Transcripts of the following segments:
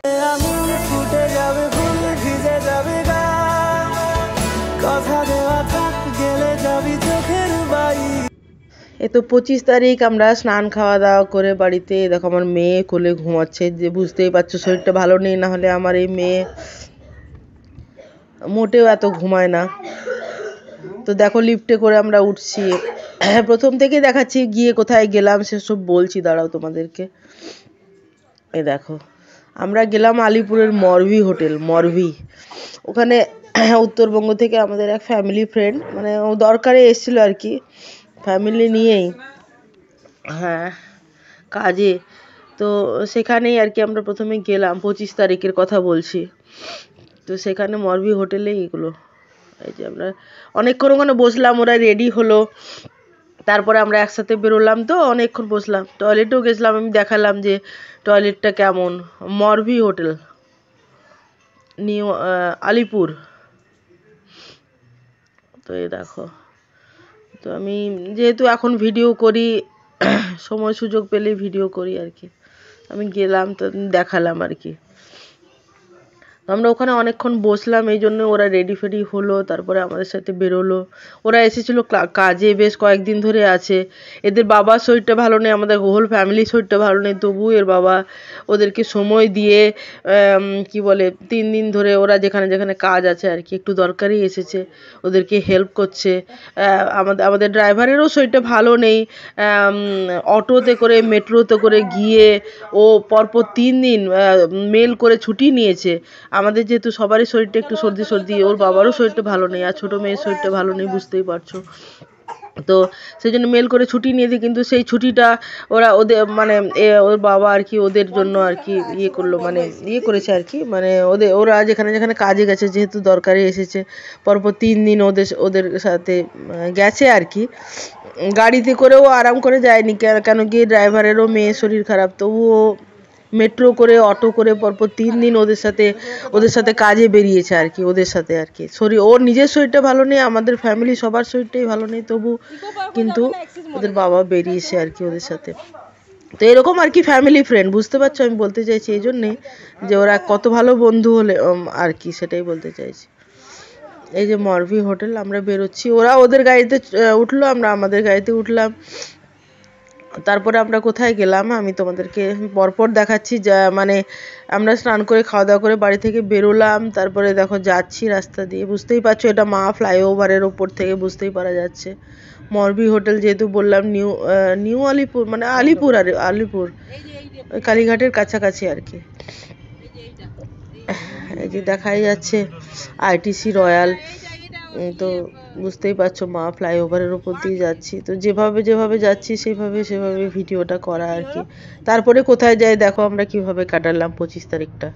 আমি ফুটে যাবে ফুল ভিজে যাবে গা কথা দেওয়া থাক গেলে যাবি চোখের বাড়ি। এ তো 25 তারিখ আমরা স্নান খাওয়া দাওয়া করে বাড়িতে দেখো আমার মেয়ে কোলে ঘুমাচ্ছে, যে বুঝতেই পারছো শরীরটা ভালো নেই, না হলে আমার এই মেয়ে মোটেও এত ঘুমায় না। তো দেখো লিফটে করে আমরা উঠছি, প্রথম থেকে দেখাচ্ছি গিয়ে কোথায় গেলাম সেসব বলছি, দাঁড়াও তোমাদেরকে। এ দেখো আমরা গেলাম আলিপুরের মরভি হোটেল, মরভি। ওখানে উত্তরবঙ্গ থেকে আমাদের এক ফ্যামিলি ফ্রেন্ড, মানে ও দরকারে এসেছিলো আর কি, ফ্যামিলি নিয়েই, হ্যাঁ কাজে। তো সেখানেই আর কি আমরা প্রথমে গেলাম, 25 তারিখের কথা বলছি। তো সেখানে মরভি হোটেলে এগুলো, এই যে আমরা অনেকক্ষণ ওখানে বসলাম, ওরা রেডি হলো, তারপরে আমরা একসাথে বেরোলাম, তো অনেকক্ষণ বসলাম, টয়লেটেও গেছিলাম, আমি দেখালাম যে টয়লেটটা কেমন। মরভি হোটেল, নিউ আলিপুর। তো এই দেখো, তো আমি যেহেতু এখন ভিডিও করি, সময় সুযোগ পেলে ভিডিও করি আর কি, আমি গেলাম তো দেখালাম আর কি। তো আমরা ওখানে অনেকক্ষণ বসলাম, এই জন্য ওরা রেডি ফেডি হলো, তারপরে আমাদের সাথে বেরোলো। ওরা এসেছিলো কাজে, বেশ কয়েকদিন ধরে আছে। এদের বাবার শরীরটা ভালো নেই, আমাদের হোল ফ্যামিলির শরীরটা ভালো নেই, তবু এর বাবা ওদেরকে সময় দিয়ে কি বলে 3 দিন ধরে ওরা যেখানে যেখানে কাজ আছে আর কি, একটু দরকারই এসেছে, ওদেরকে হেল্প করছে। আমাদের ড্রাইভারেরও শরীরটা ভালো নেই, অটোতে করে মেট্রোতে করে গিয়ে ও পরপর 3 দিন মেল করে ছুটি নিয়েছে। আমাদের যেহেতু সবারই শরীরটা একটু সর্দি সর্দি, ওর বাবারও শরীরটা ভালো নেই, আর ছোটো মেয়ের শরীরটা ভালো নেই, বুঝতেই পারছো। তো সেই জন্য মেল করে ছুটি নিয়েছে, কিন্তু সেই ছুটিটা ওরা ওদের মানে ওর বাবা আর কি ওদের জন্য আর কি ইয়ে করলো, মানে ইয়ে করেছে আর কি, মানে ওরা যেখানে যেখানে কাজে গেছে, যেহেতু দরকারে এসেছে, পরপর 3 দিন ওদের ওদের সাথে গেছে আর কি। গাড়িতে করেও আরাম করে যায়নি, কেন কি ড্রাইভারেরও মেয়ের শরীর খারাপ, তবুও মেট্রো করে অটো করে পরপর 3 দিন ওদের সাথে কাজে বেরিয়েছে আর কি, ওদের সাথে আর কি। ওর নিজের শরীরটা ভালো নেই, আমাদের ফ্যামিলি সবার শরীরটাই ভালো নেই, তবু কিন্তু ওদের বাবা বেরিয়েছে আর কি ওদের সাথে। তো এরকম আর কি ফ্যামিলি ফ্রেন্ড, বুঝতে পারছো আমি বলতে চাইছি, এই জন্যে যে ওরা কত ভালো বন্ধু হলে আর কি, সেটাই বলতে চাইছি। এই যে মরভি হোটেল, আমরা বেরোচ্ছি, ওরা ওদের গাড়িতে উঠলো, আমরা আমাদের গাড়িতে উঠলাম। তারপরে আমরা কোথায় গেলাম আমি তোমাদেরকে পরপর দেখাচ্ছি, যা মানে আমরা স্নান করে খাওয়া দাওয়া করে বাড়ি থেকে বেরোলাম, তারপরে দেখো যাচ্ছি রাস্তা দিয়ে, বুঝতেই পারছো এটা মা ফ্লাইওভারের ওপর থেকে বুঝতেই পারা যাচ্ছে। মরবি হোটেল যেহেতু বললাম, নিউ আলিপুর, মানে আলিপুর, আর আলিপুর ওই কালীঘাটের কাছাকাছি আর কি। এই যে দেখাই যাচ্ছে আইটিসি রয়্যাল। তো বুঝতেই পারছো মা ফ্লাইওভারের ওপর দিয়ে যাচ্ছি, তো যেভাবে যেভাবে যাচ্ছি সেভাবে সেভাবে ভিডিওটা করা আর কি। তারপরে কোথায় যাই দেখো আমরা কিভাবে কাটালাম 25 তারিখটা।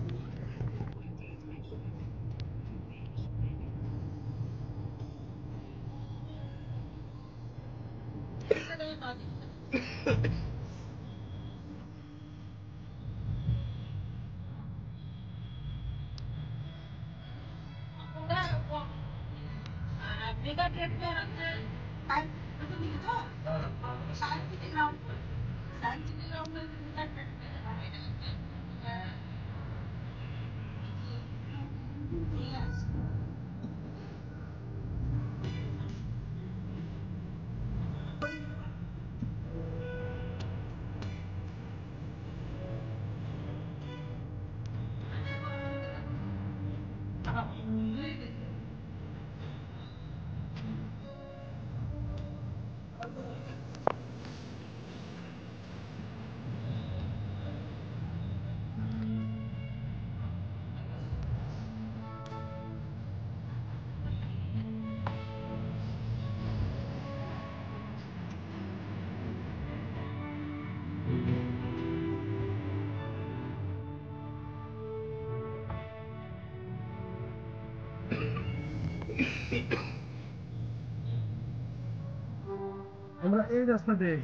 আমরা এই রাস্তা দিয়ে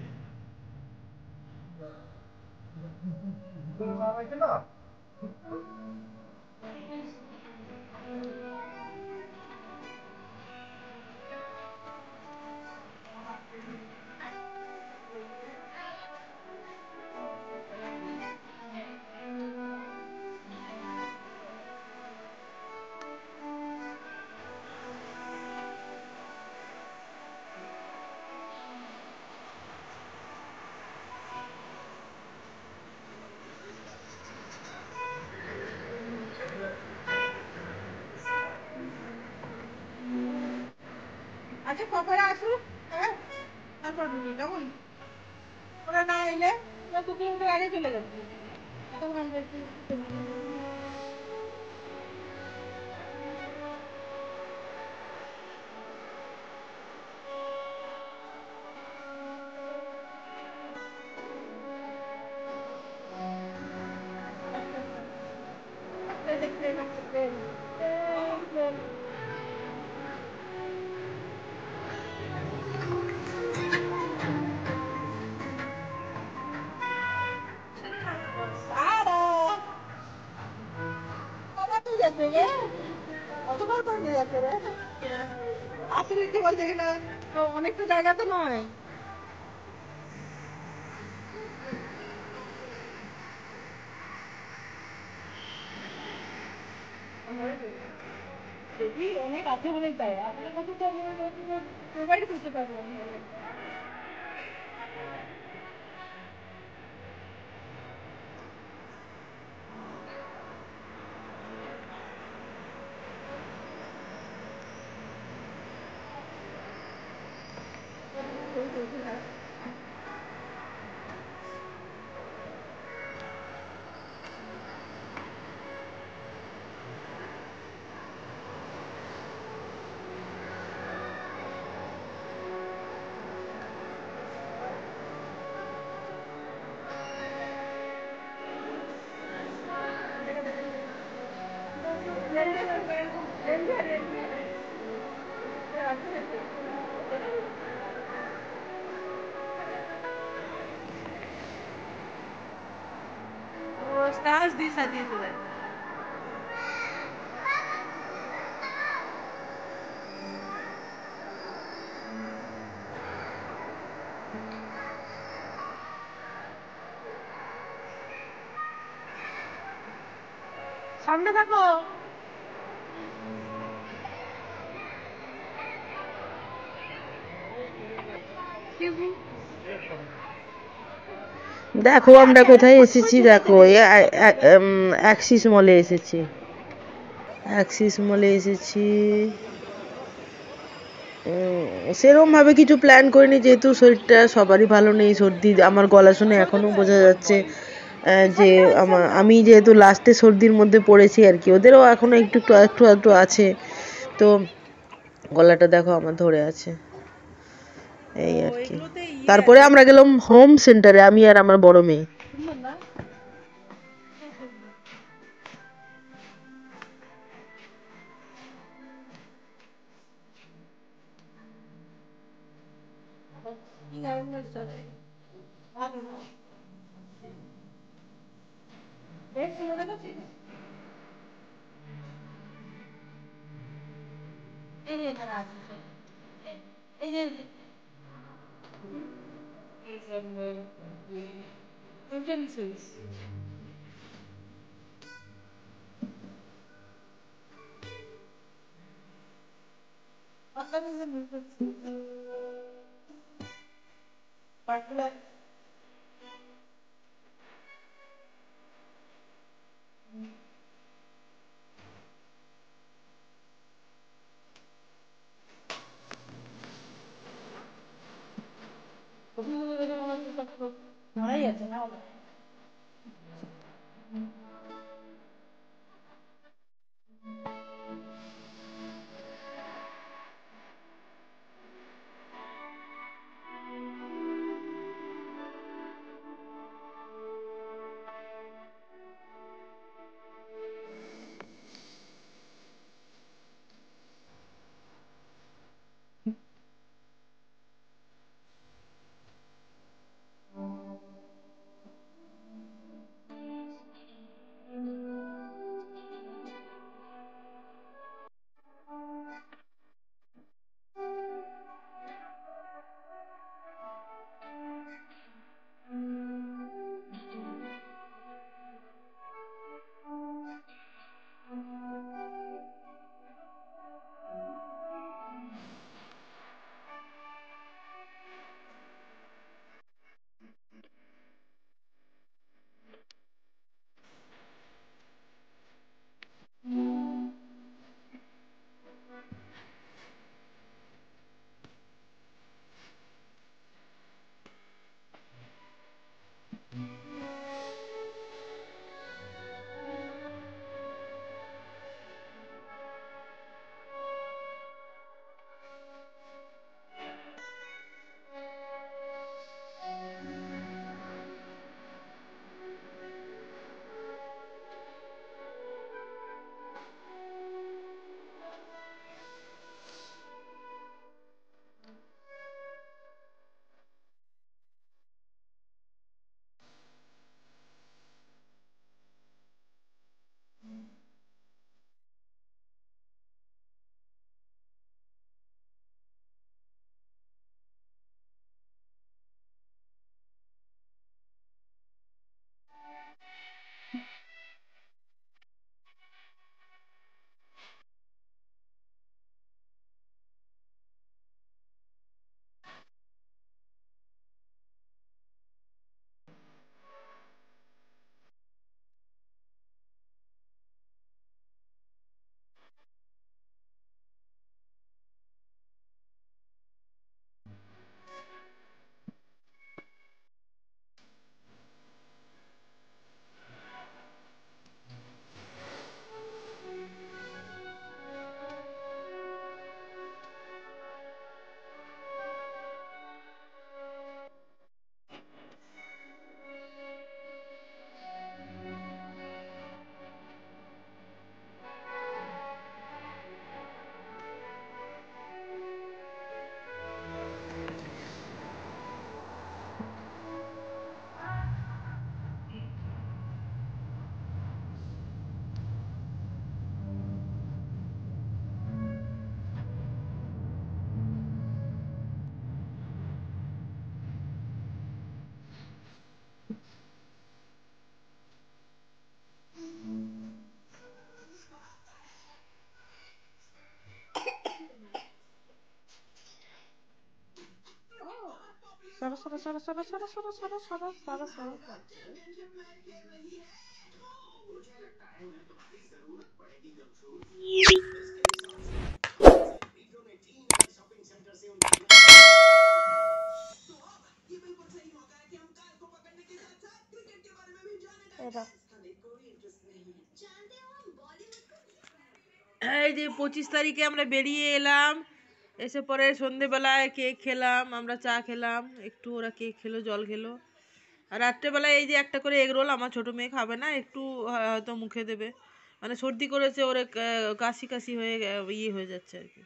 আচ্ছা পাপারা আসুক, হ্যাঁ, তারপর যখন ওরা না এলে 2 কিলোমিটার আগে চলে যাবে। তখন আমরা একটু অনেকটা জায়গা তো নয়। অনেক আছে বলে তাই আপনার কাছে তো প্রোভাইড করতে পারবো। Estás disadisada. সামনে থাকো। দেখো আমরা কোথায় এসেছি, দেখো অ্যাক্সিস মলে এসেছি। অ্যাক্সিস মলে এসেছি। সেরকম ভাবে কিছু প্ল্যান করিনি, যেহেতু শরীরটা সবারই ভালো নেই। সর্দি, আমার গলা শুনে এখনো বোঝা যাচ্ছে যে আমি যেহেতু লাস্টে সর্দির মধ্যে পড়েছি আর কি। ওদেরও এখনো একটু একটু একটু একটু আছে, তো গলাটা দেখো আমার ধরে আছে এই আর কি। তারপরে আমরা গেলাম হোম সেন্টারে, আমি আর আমার বড় মেয়ে। সরো সরো সরো সরো সরো সরো সরো সরো সরো। এই যে 25 তারিখে আমরা বেরিয়ে এলাম, এসে পরে সন্ধেবেলায় কেক খেলাম, আমরা চা খেলাম একটু, ওরা কেক খেলো, জল খেলো। আর রাত্রেবেলায় এই যে একটা করে এগ রোল, আমার ছোটো মেয়ে খাবে না, একটু হয়তো মুখে দেবে, মানে সর্দি করেছে ওর, কাশি কাশি হয়ে ইয়ে হয়ে যাচ্ছে আর কি।